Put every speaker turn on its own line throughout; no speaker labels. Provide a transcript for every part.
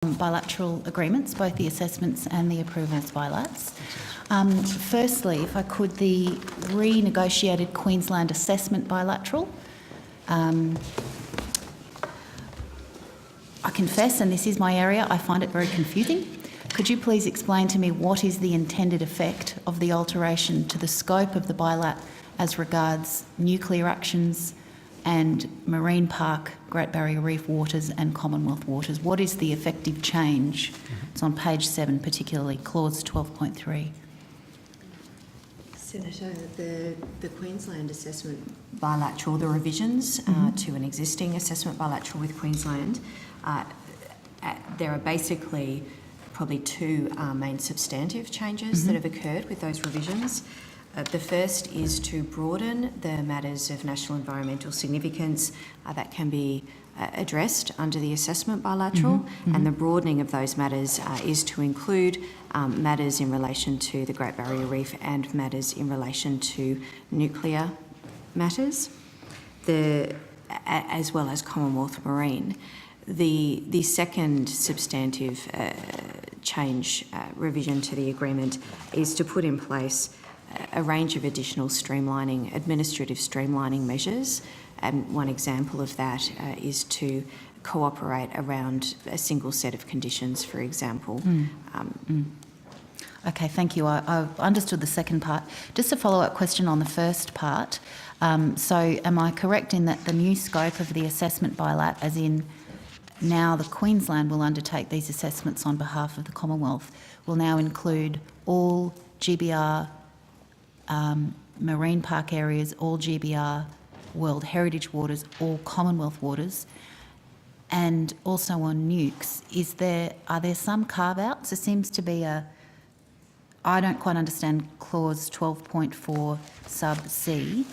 bilateral agreements, both the assessments and the approvals bilats. Firstly, if I could, the renegotiated Queensland assessment bilateral. I confess, and this is my area, I find it very confusing. Could you please explain to me what is the intended effect of the alteration to the scope of the bilat as regards nuclear actions and marine park, Great Barrier Reef waters and Commonwealth waters? What is the effective change? It's on page 7, particularly clause 12.3.
Senator, the Queensland assessment bilateral, the revisions to an existing assessment bilateral with Queensland, there are basically probably two main substantive changes that have occurred with those revisions. The first is to broaden the matters of national environmental significance that can be addressed under the assessment bilateral, and the broadening of those matters is to include matters in relation to the Great Barrier Reef and matters in relation to nuclear matters, as well as Commonwealth Marine. The second substantive change revision to the agreement is to put in place a range of additional administrative streamlining measures. And one example of that is to cooperate around a single set of conditions, for example.
Okay, thank you. I've understood the second part. Just a follow-up question on the first part. So am I correct in that the new scope of the assessment bilat, as in now the Queensland will undertake these assessments on behalf of the Commonwealth, will now include all GBR marine park areas, all GBR World Heritage waters, all Commonwealth waters, and also on nukes? Are there some carve-outs? There seems to be I don't quite understand clause 12.4 sub C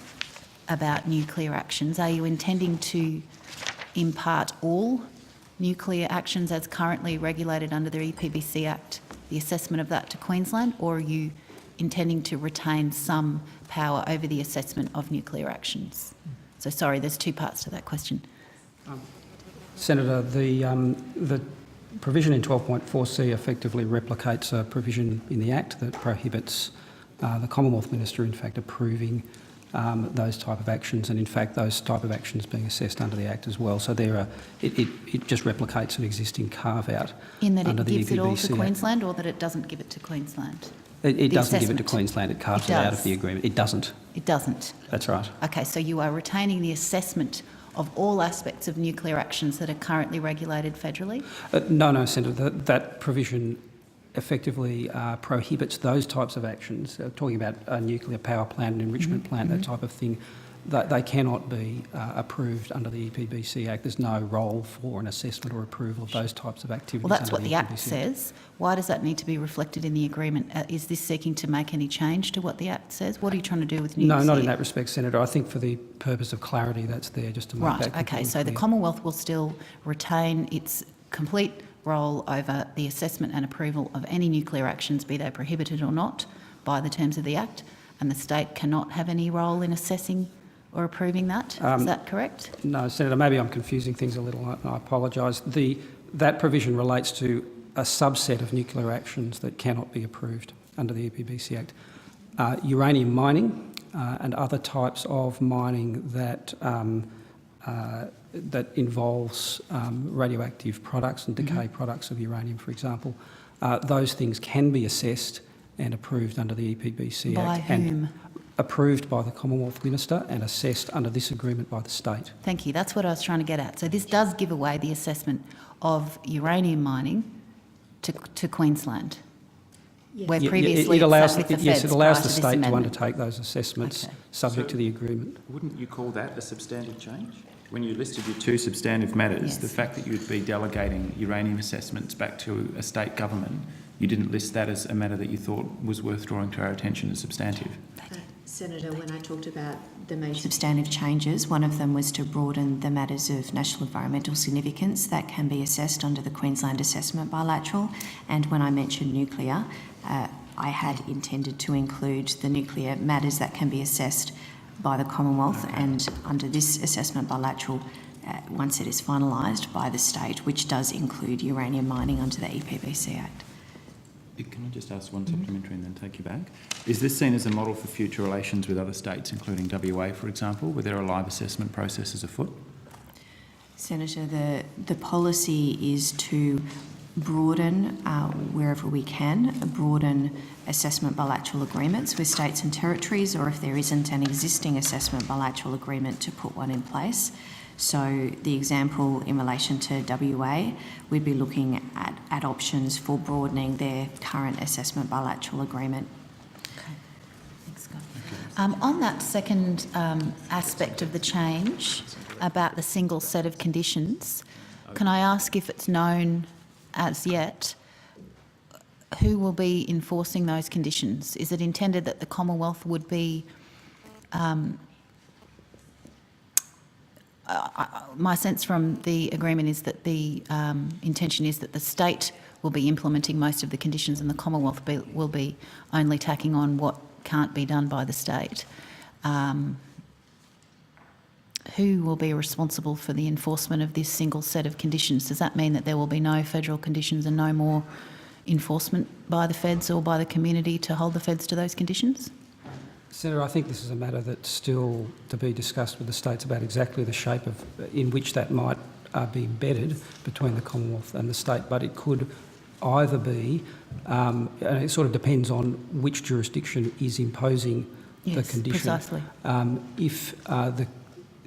about nuclear actions. Are you intending to impart all nuclear actions as currently regulated under the EPBC Act, the assessment of that, to Queensland, or are you intending to retain some power over the assessment of nuclear actions? So sorry, there's two parts to that question.
Senator, the provision in 12.4C effectively replicates a provision in the Act that prohibits the Commonwealth Minister, in fact, approving those type of actions, and in fact those type of actions being assessed under the Act as well. So it just replicates an existing carve-out
in that
under
it
the
gives
EPBC
it all to
Act.
Queensland, or that it doesn't give it to Queensland?
It doesn't give it to Queensland, it carves it out of the agreement. It doesn't.
It doesn't?
That's right.
Okay, so you are retaining the assessment of all aspects of nuclear actions that are currently regulated federally?
No, Senator, that provision effectively prohibits those types of actions, talking about a nuclear power plant, an enrichment plant, that type of thing. They cannot be approved under the EPBC Act. There's no role for an assessment or approval of those types of activities.
Well, that's what the Act
EPBC
says. Why does that need to be reflected in the agreement? Is this seeking to make any change to what the Act says? What are you trying to do with nuclear?
No, not in that respect, Senator. I think for the purpose of clarity, that's there just to make that
right, okay, so the Commonwealth will still retain its complete role over the assessment and approval of any nuclear actions, be they prohibited or not, by the terms of the Act, and the state cannot have any role in assessing or approving that. Is that correct? No,
Senator, maybe I'm confusing things a little. I apologise. That provision relates to a subset of nuclear actions that cannot be approved under the EPBC Act. Uranium mining and other types of mining that involves radioactive products and decay products of uranium, for example, those things can be assessed and approved under the EPBC Act.
By whom?
Approved by the Commonwealth Minister and assessed under this agreement by the state.
Thank you. That's what I was trying to get at. So this does give away the assessment of uranium mining to Queensland, where previously
it allows
the
yes, it allows the state to undertake those assessments subject to the agreement.
Wouldn't you call that a substantive change? When you listed your two substantive matters, the fact that you'd be delegating uranium assessments back to a state government, you didn't list that as a matter that you thought was worth drawing to our attention as substantive.
Senator, when I talked about the major substantive changes, one of them was to broaden the matters of national environmental significance that can be assessed under the Queensland assessment bilateral. And when I mentioned nuclear, I had intended to include the nuclear matters that can be assessed by the Commonwealth, and under this assessment bilateral, once it is finalised by the state, which does include uranium mining under the EPBC Act.
Can I just ask one supplementary and then take you back? Is this seen as a model for future relations with other states, including WA, for example, where there are live assessment processes afoot?
Senator, the policy is to broaden, wherever we can, broaden assessment bilateral agreements with states and territories, or if there isn't an existing assessment bilateral agreement, to put one in place. So the example in relation to WA, we'd be looking at options for broadening their current assessment bilateral agreement.
Okay. Thanks, Scott. On that second aspect of the change about the single set of conditions, can I ask if it's known as yet who will be enforcing those conditions? Is it intended that the Commonwealth would be my sense from the agreement is that the intention is that the state will be implementing most of the conditions and the Commonwealth will be only tacking on what can't be done by the state. Who will be responsible for the enforcement of this single set of conditions? Does that mean that there will be no federal conditions and no more enforcement by the feds or by the community to hold the feds to those conditions?
Senator, I think this is a matter that's still to be discussed with the states about exactly the shape in which that might be embedded between the Commonwealth and the state, but it could either be, and it sort of depends on which jurisdiction is imposing the condition.
Precisely.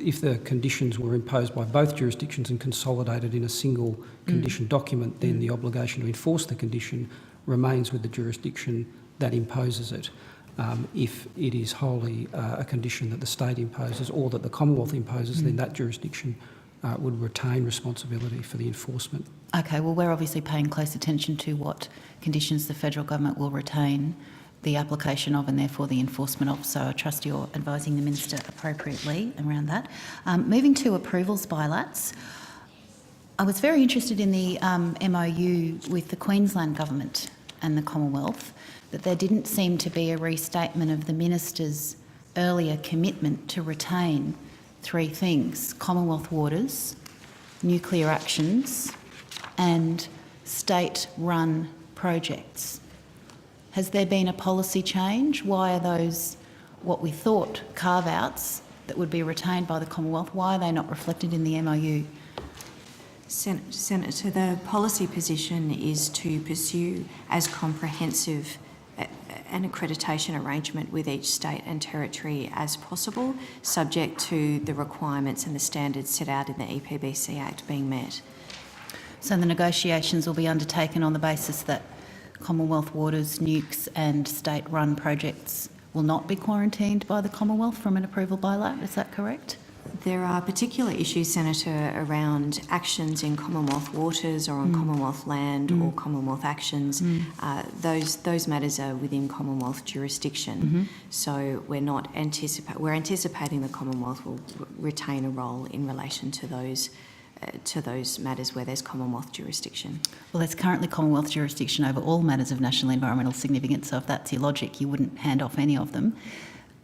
If the conditions were imposed by both jurisdictions and consolidated in a single condition document, then the obligation to enforce the condition remains with the jurisdiction that imposes it. If it is wholly a condition that the state imposes or that the Commonwealth imposes, then that jurisdiction would retain responsibility for the enforcement.
Okay, well, we're obviously paying close attention to what conditions the federal government will retain the application of and therefore the enforcement of, so I trust you're advising the Minister appropriately around that. Moving to approvals bilats, I was very interested in the MOU with the Queensland Government and the Commonwealth, that there didn't seem to be a restatement of the Minister's earlier commitment to retain three things: Commonwealth waters, nuclear actions and state-run projects. Has there been a policy change? Why are those, what we thought, carve-outs that would be retained by the Commonwealth, why are they not reflected in the MOU?
Senator, the policy position is to pursue as comprehensive an accreditation arrangement with each state and territory as possible, subject to the requirements and the standards set out in the EPBC Act being met.
So the negotiations will be undertaken on the basis that Commonwealth waters, nukes and state-run projects will not be quarantined by the Commonwealth from an approval bilat, is that correct?
There are particular issues, Senator, around actions in Commonwealth waters or on Commonwealth land or Commonwealth actions. Those matters are within Commonwealth jurisdiction. So we're anticipating the Commonwealth will retain a role in relation to those matters where there's Commonwealth jurisdiction. Well,
there's currently Commonwealth jurisdiction over all matters of national environmental significance, so if that's your logic, you wouldn't hand off any of them.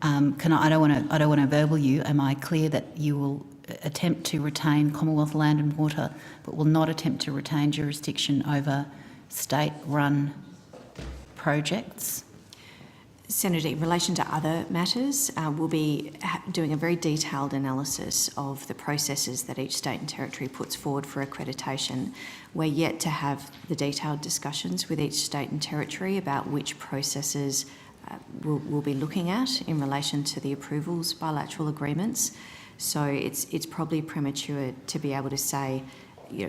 I don't want to verbal you. Am I clear that you will attempt to retain Commonwealth land and water, but will not attempt to retain jurisdiction over state-run projects?
Senator, in relation to other matters, we'll be doing a very detailed analysis of the processes that each state and territory puts forward for accreditation. We're yet to have the detailed discussions with each state and territory about which processes we'll be looking at in relation to the approvals bilateral agreements. So it's probably premature to be able to say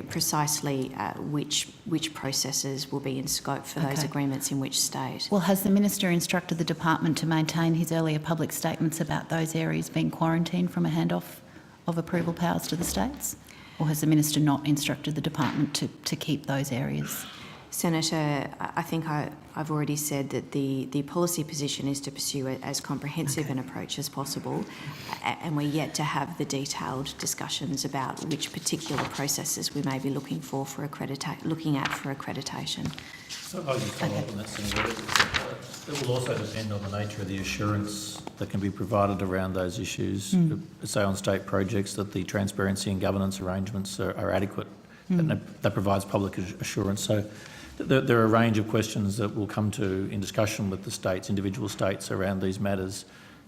precisely which processes will be in scope for those agreements in which state.
Well, has the Minister instructed the department to maintain his earlier public statements about those areas being quarantined from a handoff of approval powers to the states? Or has the Minister not instructed the department to keep those areas?
Senator, I think I've already said that the policy position is to pursue as comprehensive an approach as possible, and we're yet to have the detailed discussions about which particular processes we may be looking at for accreditation.
So I'll just follow up on that, Senator. It will also depend on the nature of the assurance that can be provided around those issues. Say on state projects that the transparency and governance arrangements are adequate, and that provides public assurance. So there are a range of questions that will come to in discussion with the states, individual states, around these matters.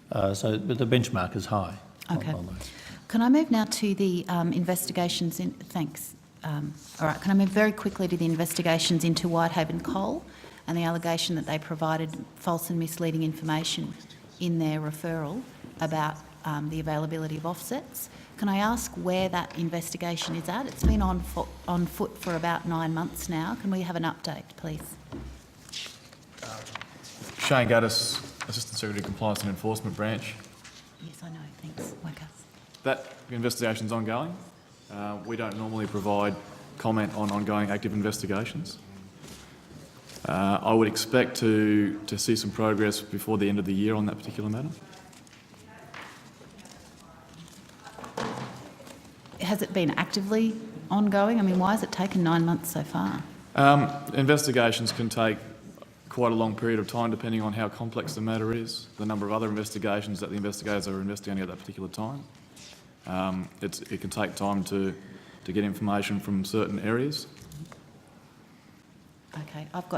But the benchmark is high.
Okay.
On those.
Can I move now to the investigations in... Thanks. All right, can I move very quickly to the investigations into Whitehaven Coal and the allegation that they provided false and misleading information in their referral about the availability of offsets? Can I ask where that investigation is at? It's been on foot for about 9 months now. Can we have an update, please?
Shane Gaddis, Assistant Secretary of Compliance and Enforcement Branch.
Yes, I know. Thanks. Waka.
That investigation is ongoing. We don't normally provide comment on ongoing active investigations. I would expect to see some progress before the end of the year on that particular matter.
Has it been actively ongoing? I mean, why has it taken 9 months so far?
Investigations can take quite a long period of time depending on how complex the matter is, the number of other investigations that the investigators are investigating at that particular time. It can take time to get information from certain areas.
Okay, I've got